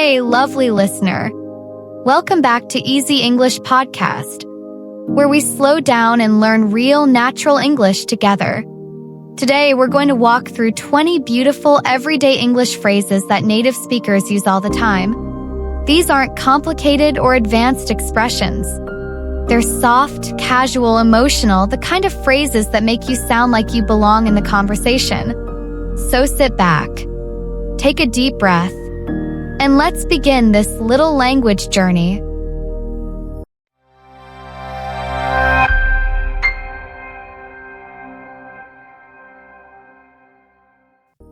Hey, lovely listener. Welcome back to Easy English Podcast, where we slow down and learn real, natural English together. Today, we're going to walk through 20 beautiful, everyday English phrases that native speakers use all the time. These aren't complicated or advanced expressions. They're soft, casual, emotional, the kind of phrases that make you sound like you belong in the conversation. So sit back, take a deep breath, and let's begin this little language journey.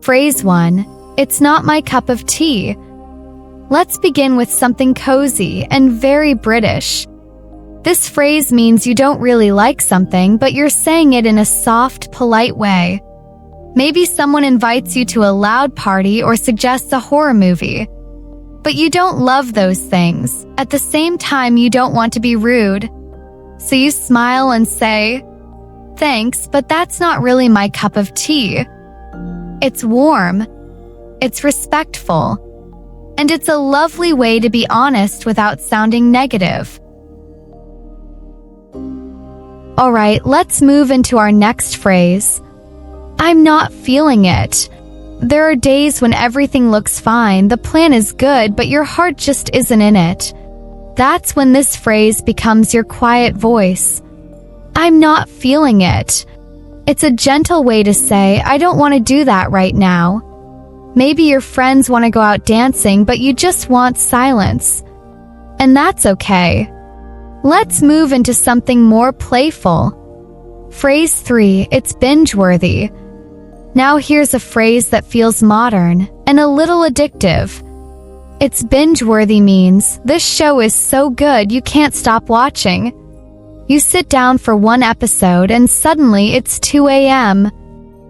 Phrase 1. It's not my cup of tea. Let's begin with something cozy and very British. This phrase means you don't really like something, but you're saying it in a soft, polite way. Maybe someone invites you to a loud party or suggests a horror movie. But you don't love those things. At the same time, you don't want to be rude. So you smile and say, "Thanks, but that's not really my cup of tea." It's warm, it's respectful, and it's a lovely way to be honest without sounding negative. Alright, let's move into our next phrase. I'm not feeling it. There are days when everything looks fine, the plan is good, but your heart just isn't in it. That's when this phrase becomes your quiet voice. I'm not feeling it. It's a gentle way to say, I don't want to do that right now. Maybe your friends want to go out dancing, but you just want silence. And that's okay. Let's move into something more playful. Phrase 3, it's binge-worthy. Now here's a phrase that feels modern and a little addictive. It's binge-worthy means this show is so good you can't stop watching. You sit down for one episode and suddenly it's 2 a.m.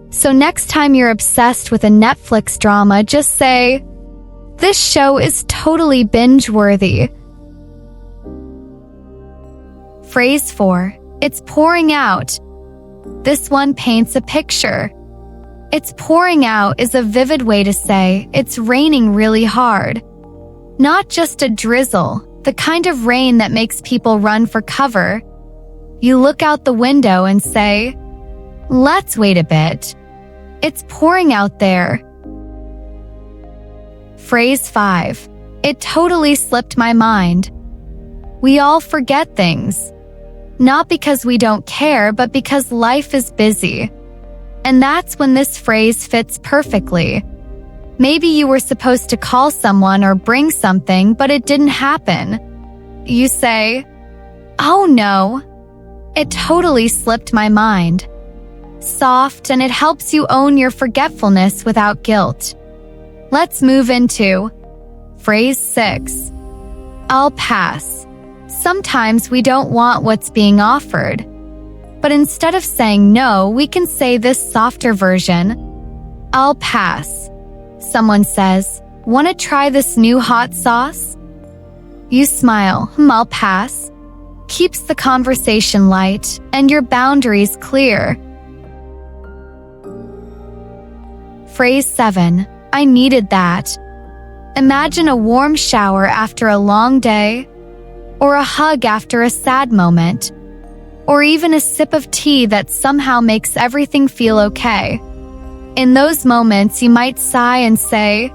So next time you're obsessed with a Netflix drama, just say, this show is totally binge-worthy. Phrase 4. It's pouring out. This one paints a picture. It's pouring out is a vivid way to say it's raining really hard. Not just a drizzle, the kind of rain that makes people run for cover. You look out the window and say, let's wait a bit. It's pouring out there. Phrase 5. It totally slipped my mind. We all forget things. Not because we don't care, but because life is busy. And that's when this phrase fits perfectly. Maybe you were supposed to call someone or bring something, but it didn't happen. You say, oh no, it totally slipped my mind. Soft, and it helps you own your forgetfulness without guilt. Let's move into phrase 6. I'll pass. Sometimes we don't want what's being offered. But instead of saying no, we can say this softer version. I'll pass. Someone says, want to try this new hot sauce? You smile, I'll pass. Keeps the conversation light and your boundaries clear. Phrase 7. I needed that. Imagine a warm shower after a long day, or a hug after a sad moment, or even a sip of tea that somehow makes everything feel okay. In those moments, you might sigh and say,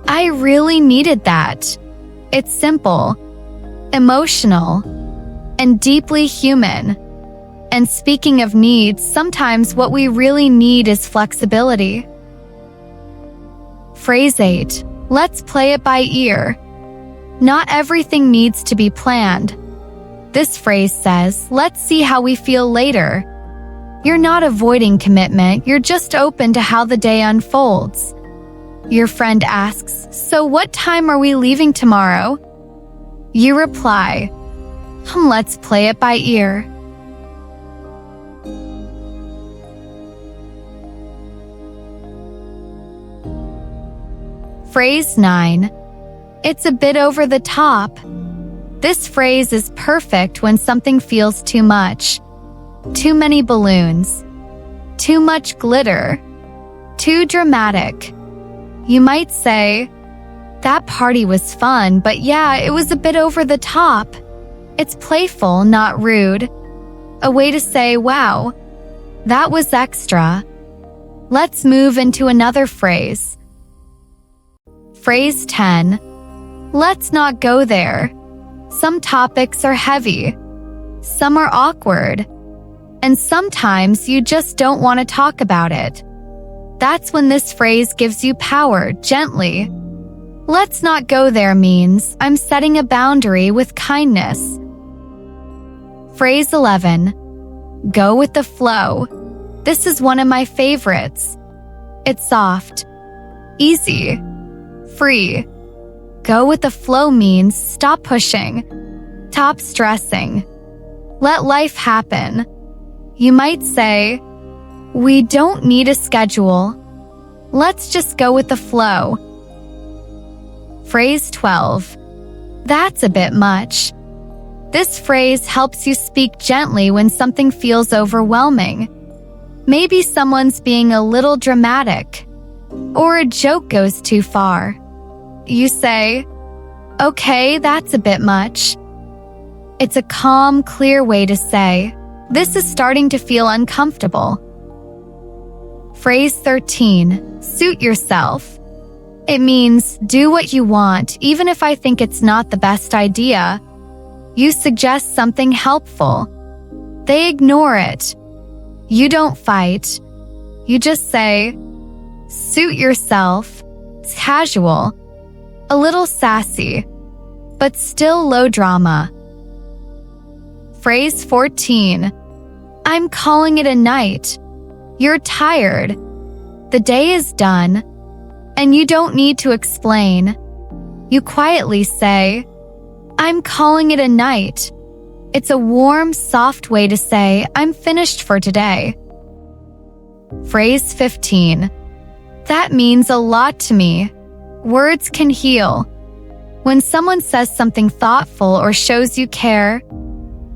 I really needed that. It's simple, emotional, and deeply human. And speaking of needs, sometimes what we really need is flexibility. Phrase 8. Let's play it by ear. Not everything needs to be planned. This phrase says, let's see how we feel later. You're not avoiding commitment, you're just open to how the day unfolds. Your friend asks, so what time are we leaving tomorrow? You reply, let's play it by ear. Phrase 9. It's a bit over the top. This phrase is perfect when something feels too much. Too many balloons. Too much glitter. Too dramatic. You might say, That party was fun, but yeah, it was a bit over the top. It's playful, not rude. A way to say, wow, that was extra. Let's move into another phrase. Phrase 10. Let's not go there. Some topics are heavy. Some are awkward. And sometimes you just don't want to talk about it. That's when this phrase gives you power, gently. Let's not go there means I'm setting a boundary with kindness. Phrase 11. Go with the flow. This is one of my favorites. It's soft, easy, free. Go with the flow means stop pushing, stop stressing. Let life happen. You might say, we don't need a schedule. Let's just go with the flow. Phrase 12. That's a bit much. This phrase helps you speak gently when something feels overwhelming. Maybe someone's being a little dramatic, or a joke goes too far. You say, okay, that's a bit much. It's a calm, clear way to say, this is starting to feel uncomfortable. Phrase 13. Suit yourself. It means do what you want, even if I think it's not the best idea. You suggest something helpful. They ignore it. You don't fight. You just say, suit yourself. It's casual, a little sassy, but still low drama. Phrase 14. I'm calling it a night. You're tired. The day is done, and you don't need to explain. You quietly say, I'm calling it a night. It's a warm, soft way to say, I'm finished for today. Phrase 15. That means a lot to me. Words can heal. When someone says something thoughtful or shows you care,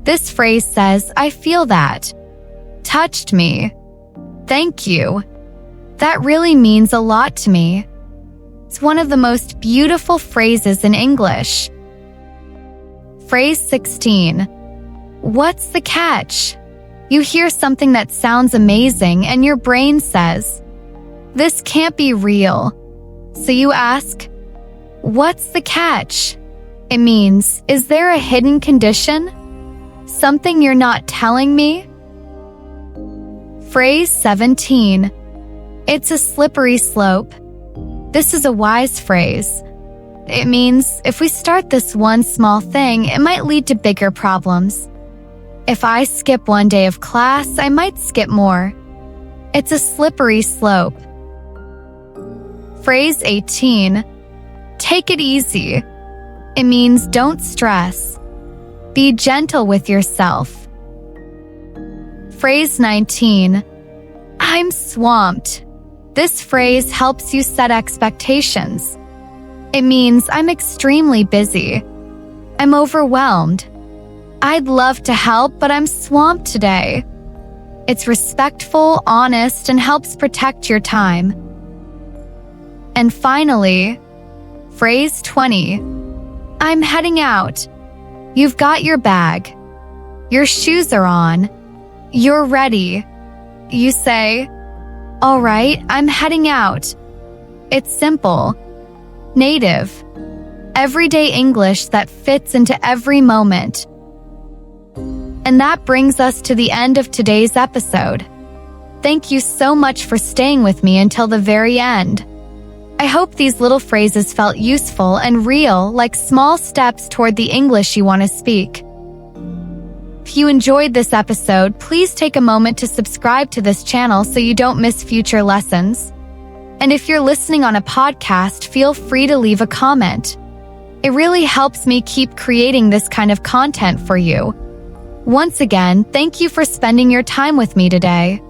this phrase says, I feel that. Touched me. Thank you. That really means a lot to me. It's one of the most beautiful phrases in English. Phrase 16. What's the catch? You hear something that sounds amazing and your brain says, this can't be real. So you ask, what's the catch? It means, is there a hidden condition? Something you're not telling me? Phrase 17. It's a slippery slope. This is a wise phrase. It means if we start this one small thing, it might lead to bigger problems. If I skip one day of class, I might skip more. It's a slippery slope. Phrase 18. Take it easy. It means don't stress. Be gentle with yourself. Phrase 19. I'm swamped. This phrase helps you set expectations. It means I'm extremely busy. I'm overwhelmed. I'd love to help, but I'm swamped today. It's respectful, honest, and helps protect your time. And finally, phrase 20. I'm heading out. You've got your bag. Your shoes are on. You're ready. You say, all right, I'm heading out. It's simple, native, everyday English that fits into every moment. And that brings us to the end of today's episode. Thank you so much for staying with me until the very end. I hope these little phrases felt useful and real, like small steps toward the English you want to speak. If you enjoyed this episode, please take a moment to subscribe to this channel so you don't miss future lessons. And if you're listening on a podcast, feel free to leave a comment. It really helps me keep creating this kind of content for you. Once again, thank you for spending your time with me today.